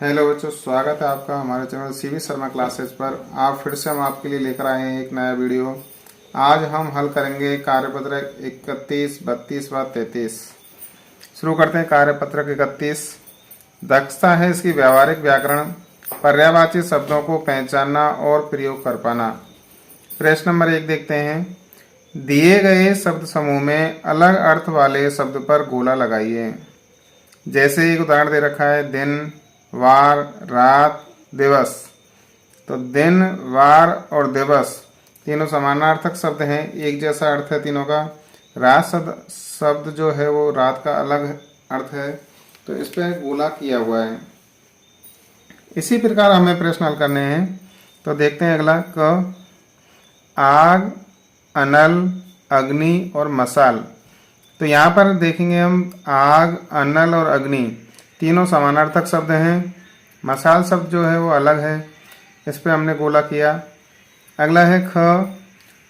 Hello बच्चों, स्वागत है आपका हमारे चैनल सीवी शर्मा क्लासेस पर। आप फिर से हम आपके लिए लेकर आए हैं एक नया वीडियो। आज हम हल करेंगे कार्यपत्रक 31, 32 व 33। शुरू करते हैं कार्यपत्रक 31। दक्षता है इसकी व्यावहारिक व्याकरण, पर्यायवाची शब्दों को पहचानना और प्रयोग कर पाना। प्रश्न नंबर 1 देखते हैं। दिए गए शब्द समूह में अलग अर्थ वाले शब्द पर गोला लगाइए। जैसे एक उदाहरण दे रखा है, दिन, वार, रात, दिवस। तो दिन, वार और दिवस तीनों समानार्थक शब्द हैं, एक जैसा अर्थ है तीनों का। रात शब्द जो है वो रात का अलग अर्थ है, तो इस पे गोला किया हुआ है। इसी प्रकार हमें प्रश्न हल करने हैं। तो देखते हैं अगला। क आग, अनल, अग्नि और मसाल। तो यहाँ पर देखेंगे हम आग, अनल और अग्नि तीनों समानार्थक शब्द हैं। मसाल शब्द जो है वो अलग है, इस पे हमने गोला किया। अगला है ख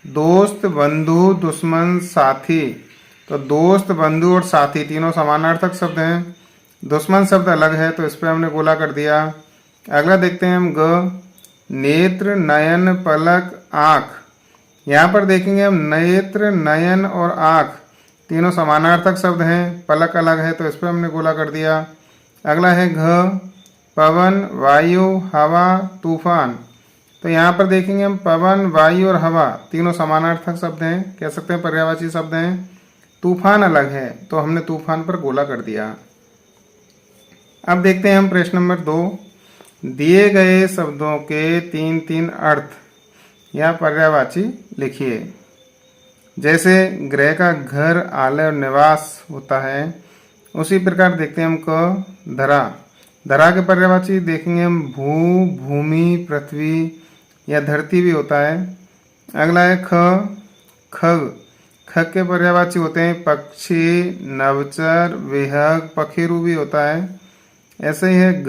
दोस्त, बंधु, दुश्मन, साथी। तो दोस्त, बंधु और साथी तीनों समानार्थक शब्द हैं। दुश्मन शब्द अलग है, तो इस पे हमने गोला कर दिया। अगला देखते हैं हम। ग नेत्र, नयन, पलक, आँख। यहाँ पर देखेंगे हम नेत्र, नयन और आँख तीनों समानार्थक शब्द हैं, पलक अलग है, तो इस पर हमने गोला कर दिया। अगला है घ पवन, वायु, हवा, तूफान। तो यहाँ पर देखेंगे हम पवन, वायु और हवा तीनों समानार्थक शब्द हैं, कह सकते हैं पर्यायवाची शब्द हैं। तूफान अलग है, तो हमने तूफान पर गोला कर दिया। अब देखते हैं हम प्रश्न नंबर 2। दिए गए शब्दों के 3-3 अर्थ या पर्यायवाची लिखिए। जैसे गृह का घर, आलय और निवास होता है, उसी प्रकार देखते हैं हम क धरा। धरा के पर्यायवाची देखेंगे हम भू, भूमि, पृथ्वी या धरती भी होता है। अगला है ख खग। खग के पर्यायवाची होते हैं पक्षी, नवचर, विहग, पखेरु भी होता है। ऐसे ही है ग।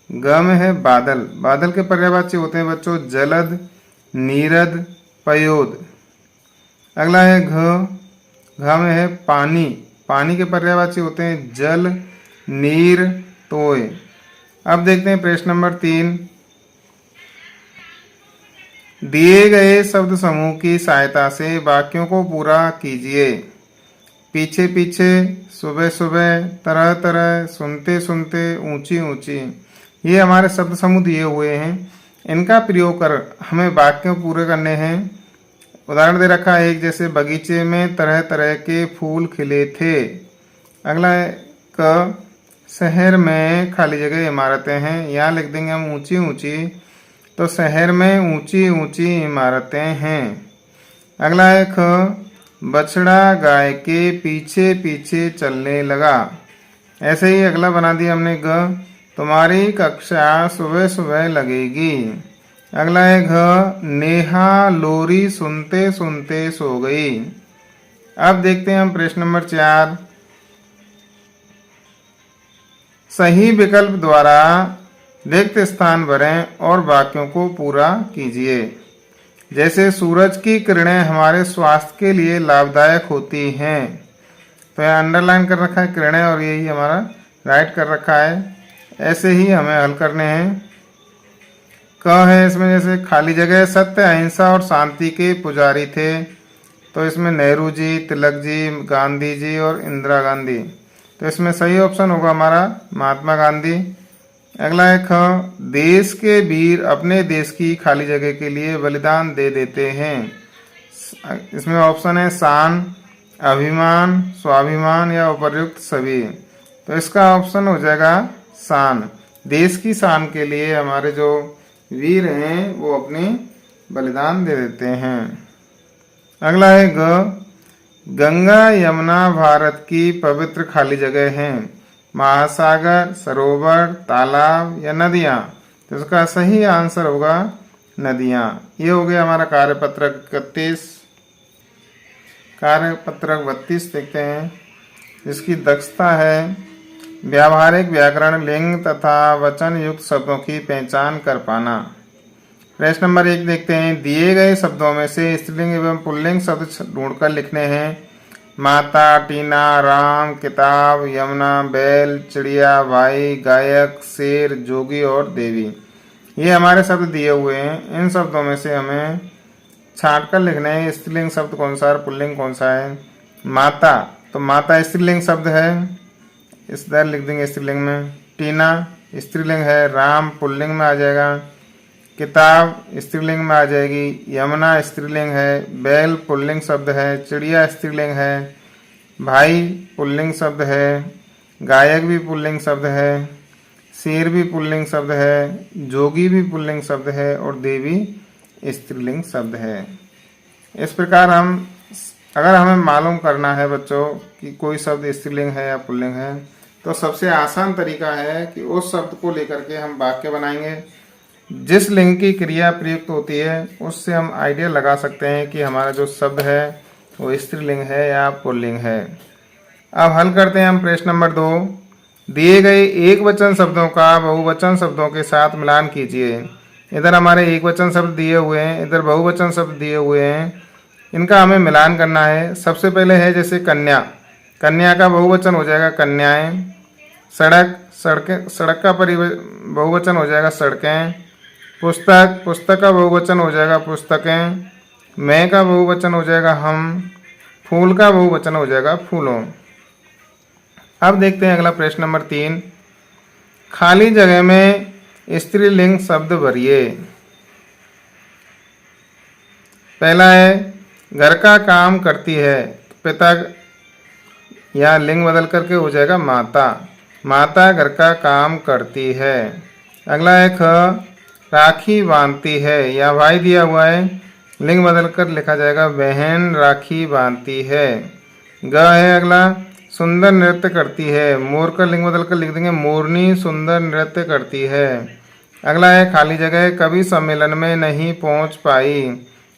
ग में है बादल। बादल के पर्यायवाची होते हैं बच्चों जलद, नीरद, पयोद। अगला है घ। घ में है पानी। पानी के पर्यायवाची होते हैं जल, नीर, तोय। अब देखते हैं प्रश्न नंबर 3। दिए गए शब्द समूह की सहायता से वाक्यों को पूरा कीजिए। पीछे पीछे, सुबह सुबह, तरह तरह, सुनते सुनते, ऊंची ऊंची। ये हमारे शब्द समूह दिए हुए हैं, इनका प्रयोग कर हमें वाक्यों पूरे करने हैं। उदाहरण दे रखा है एक, जैसे बगीचे में तरह तरह के फूल खिले थे। अगला है क शहर में खाली जगह इमारतें हैं। यहाँ लिख देंगे हम ऊंची ऊंची, तो शहर में ऊंची ऊंची इमारतें हैं। अगला है ख बछड़ा गाय के पीछे पीछे चलने लगा। ऐसे ही अगला बना दिया हमने ग तुम्हारी कक्षा सुबह सुबह लगेगी। अगला है घ नेहा लोरी सुनते सुनते सो गई। अब देखते हैं हम प्रश्न नंबर 4। सही विकल्प द्वारा रिक्त स्थान भरें और वाक्यों को पूरा कीजिए। जैसे सूरज की किरणें हमारे स्वास्थ्य के लिए लाभदायक होती हैं। तो यहाँ अंडरलाइन कर रखा है किरणें, और यही हमारा राइट कर रखा है। ऐसे ही हमें हल करने हैं। क है इसमें, जैसे खाली जगह सत्य, अहिंसा और शांति के पुजारी थे। तो इसमें नेहरू जी, तिलक जी, गांधी जी और इंदिरा गांधी। तो इसमें सही ऑप्शन होगा हमारा महात्मा गांधी। अगला है ख देश के वीर अपने देश की खाली जगह के लिए बलिदान दे देते हैं। इसमें ऑप्शन है शान, अभिमान, स्वाभिमान या उपर्युक्त सभी। तो इसका ऑप्शन हो जाएगा शान। देश की शान के लिए हमारे जो वीर हैं वो अपनी बलिदान दे देते हैं। अगला है ग गंगा, यमुना भारत की पवित्र खाली जगह हैं। महासागर, सरोवर, तालाब या नदियाँ। तो इसका सही आंसर होगा नदियाँ। ये हो गया हमारा कार्यपत्रक 31। कार्यपत्रक 32 देखते हैं, जिसकी दक्षता है व्यावहारिक व्याकरण, लिंग तथा वचन युक्त शब्दों की पहचान कर पाना। प्रश्न नंबर 1 देखते हैं। दिए गए शब्दों में से स्त्रीलिंग एवं पुल्लिंग शब्द ढूंढकर लिखने हैं। माता, टीना, राम, किताब, यमुना, बैल, चिड़िया, भाई, गायक, शेर, जोगी और देवी। ये हमारे शब्द दिए हुए हैं। इन शब्दों में से हमें छांट कर लिखना है स्त्रीलिंग शब्द कौन सा और पुल्लिंग कौन सा है। माता, तो माता स्त्रीलिंग शब्द है, इस तरह लिख देंगे स्त्रीलिंग में। टीना स्त्रीलिंग है, राम पुल्लिंग में आ जाएगा। किताब स्त्रीलिंग में आ जाएगी। यमुना स्त्रीलिंग है। बैल पुल्लिंग शब्द है। चिड़िया स्त्रीलिंग है। भाई पुल्लिंग शब्द है। गायक भी पुल्लिंग शब्द है। शेर भी पुल्लिंग शब्द है। जोगी भी पुल्लिंग शब्द है और देवी स्त्रीलिंग शब्द है। इस प्रकार अगर हमें मालूम करना है बच्चों कि कोई शब्द स्त्रीलिंग है या पुल्लिंग है, तो सबसे आसान तरीका है कि उस शब्द को लेकर के हम वाक्य बनाएंगे। जिस लिंग की क्रिया प्रयुक्त होती है उससे हम आइडिया लगा सकते हैं कि हमारा जो शब्द है वो स्त्रीलिंग है या पुल्लिंग है। अब हल करते हैं हम प्रश्न नंबर 2। दिए गए एक वचन शब्दों का बहुवचन शब्दों के साथ मिलान कीजिए। इधर हमारे एक वचन शब्द दिए हुए हैं, इधर बहुवचन शब्द दिए हुए हैं, इनका हमें मिलान करना है। सबसे पहले है जैसे कन्या, कन्या का बहुवचन हो जाएगा कन्याएं। सड़क, सड़कें, सड़क का बहुवचन हो जाएगा सड़कें। पुस्तक, पुस्तक का बहुवचन हो जाएगा पुस्तकें। मैं का बहुवचन हो जाएगा हम। फूल का बहुवचन हो जाएगा फूलों। अब देखते हैं अगला प्रश्न नंबर 3। खाली जगह में स्त्रीलिंग शब्द भरिए। पहला है घर का काम करती है, पिता या लिंग बदल करके हो जाएगा माता, माता घर का काम करती है। अगला है ख राखी बांधती है, या भाई दिया हुआ है, लिंग बदल कर लिखा जाएगा बहन राखी बांधती है। ग है अगला सुंदर नृत्य करती है, मोर का लिंग बदल कर लिख देंगे मोरनी सुंदर नृत्य करती है। अगला है खाली जगह कवि सम्मेलन में नहीं पहुंच पाई,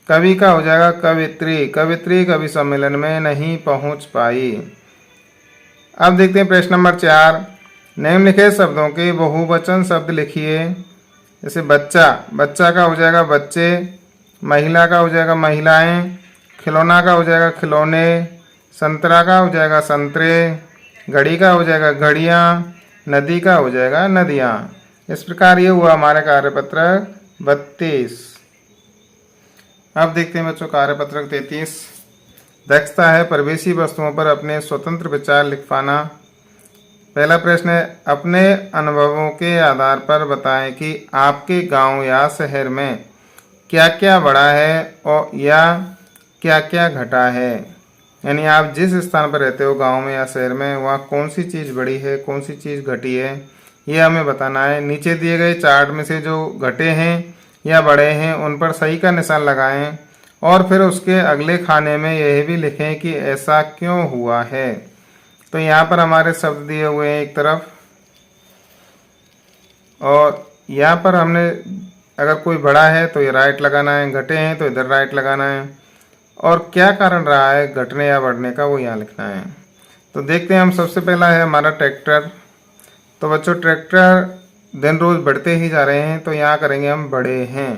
कवि का हो जाएगा कवित्री, कवित्री कवि सम्मेलन में नहीं पहुंच पाई। अब देखते हैं प्रश्न नंबर 4। निम्नलिखित शब्दों के बहुवचन शब्द लिखिए। जैसे बच्चा, बच्चा का हो जाएगा बच्चे। महिला का हो जाएगा महिलाएं। खिलौना का हो जाएगा खिलौने। संतरा का हो जाएगा संतरे। घड़ी का हो जाएगा घड़ियाँ। नदी का हो जाएगा नदियाँ। इस प्रकार ये हुआ हमारे कार्यपत्र 32। अब देखते हैं बच्चों कार्यपत्रक 33। दक्षता है परिवेशी वस्तुओं पर अपने स्वतंत्र विचार लिख पाना। पहला प्रश्न है अपने अनुभवों के आधार पर बताएं कि आपके गांव या शहर में क्या क्या बढ़ा है और या क्या क्या घटा है। यानी आप जिस स्थान पर रहते हो गांव में या शहर में, वहाँ कौन सी चीज़ बढ़ी है कौन सी चीज़ घटी है, ये हमें बताना है। नीचे दिए गए चार्ट में से जो घटे हैं या बढ़े हैं उन पर सही का निशान लगाएं और फिर उसके अगले खाने में यह भी लिखें कि ऐसा क्यों हुआ है। तो यहाँ पर हमारे शब्द दिए हुए हैं एक तरफ, और यहाँ पर हमने अगर कोई बड़ा है तो ये राइट लगाना है, घटे हैं तो इधर राइट लगाना है, और क्या कारण रहा है घटने या बढ़ने का वो यहाँ लिखना है। तो देखते हैं हम। सबसे पहला है हमारा ट्रैक्टर। तो बच्चों ट्रैक्टर दिन रोज बढ़ते ही जा रहे हैं, तो यहाँ करेंगे हम बड़े हैं।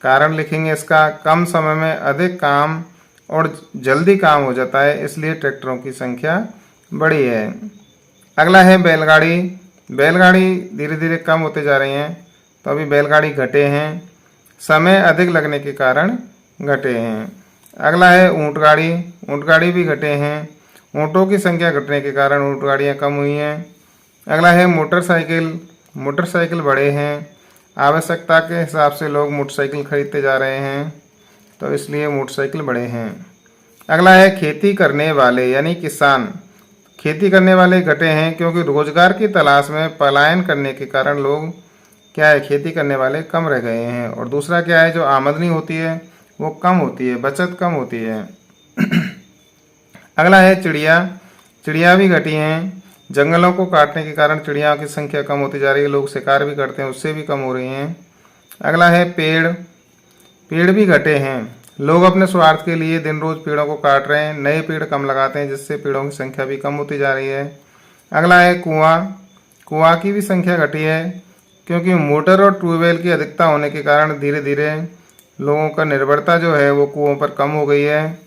कारण लिखेंगे इसका, कम समय में अधिक काम और जल्दी काम हो जाता है, इसलिए ट्रैक्टरों की संख्या बड़ी है। अगला है बैलगाड़ी। बैलगाड़ी धीरे धीरे कम होते जा रही हैं, तो अभी बैलगाड़ी घटे हैं, समय अधिक लगने के कारण घटे हैं। अगला है ऊंट गाड़ी। ऊंट गाड़ी भी घटे हैं, ऊँटों की संख्या घटने के कारण ऊंट गाड़ियाँ कम हुई हैं। अगला है मोटरसाइकिल। मोटरसाइकिल बढ़े हैं, आवश्यकता के हिसाब से लोग मोटरसाइकिल खरीदते जा रहे हैं, तो इसलिए मोटरसाइकिल बढ़े हैं। अगला है खेती करने वाले यानी किसान। खेती करने वाले घटे हैं क्योंकि रोजगार की तलाश में पलायन करने के कारण लोग क्या है खेती करने वाले कम रह गए हैं। और दूसरा क्या है, जो आमदनी होती है वो कम होती है, बचत कम होती है। अगला है चिड़िया। चिड़िया भी घटी हैं, जंगलों को काटने के कारण चिड़ियाओं की संख्या कम होती जा रही है, लोग शिकार भी करते हैं उससे भी कम हो रही हैं। अगला है पेड़। पेड़ भी घटे हैं, लोग अपने स्वार्थ के लिए दिन रोज पेड़ों को काट रहे हैं, नए पेड़ कम लगाते हैं जिससे पेड़ों की संख्या भी कम होती जा रही है। अगला है कुआं। कुआं की भी संख्या घटी है क्योंकि मोटर और ट्यूबवेल की अधिकता होने के कारण धीरे धीरे लोगों का निर्भरता जो है वो कुओं पर कम हो गई है।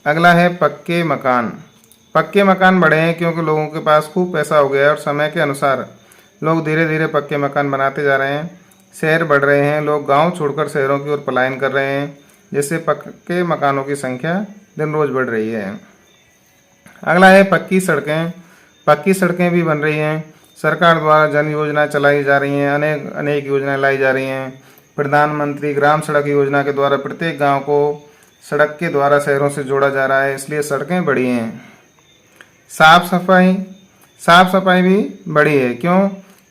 अगला है पक्के मकान। पक्के मकान बढ़े हैं क्योंकि लोगों के पास खूब पैसा हो गया है और समय के अनुसार लोग धीरे धीरे पक्के मकान बनाते जा रहे हैं। शहर बढ़ रहे हैं, लोग गांव छोड़कर शहरों की ओर पलायन कर रहे हैं, जिससे पक्के मकानों की संख्या दिन रोज बढ़ रही है। अगला है पक्की सड़कें। पक्की सड़कें भी बन रही हैं। सरकार द्वारा जन योजनाएं चलाई जा रही हैं, अनेक अनेक योजनाएं लाई जा रही हैं। प्रधानमंत्री ग्राम सड़क योजना के द्वारा प्रत्येक गांव को सड़क के द्वारा शहरों से जोड़ा जा रहा है, इसलिए सड़कें बढ़ी हैं। साफ सफाई भी बढ़ी है। क्यों?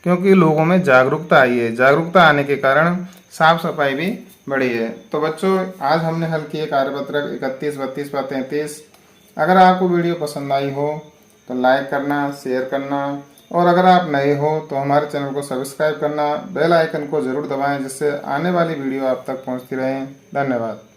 क्योंकि लोगों में जागरूकता आई है। जागरूकता आने के कारण साफ सफाई भी बढ़ी है। तो बच्चों, आज हमने हल किए कार्यपत्रक 31, 32 व 33। अगर आपको वीडियो पसंद आई हो तो लाइक करना, शेयर करना, और अगर आप नए हो तो हमारे चैनल को सब्सक्राइब करना, बेल आइकन को जरूर दबाएं, जिससे आने वाली वीडियो आप तक पहुंचती रहे। धन्यवाद।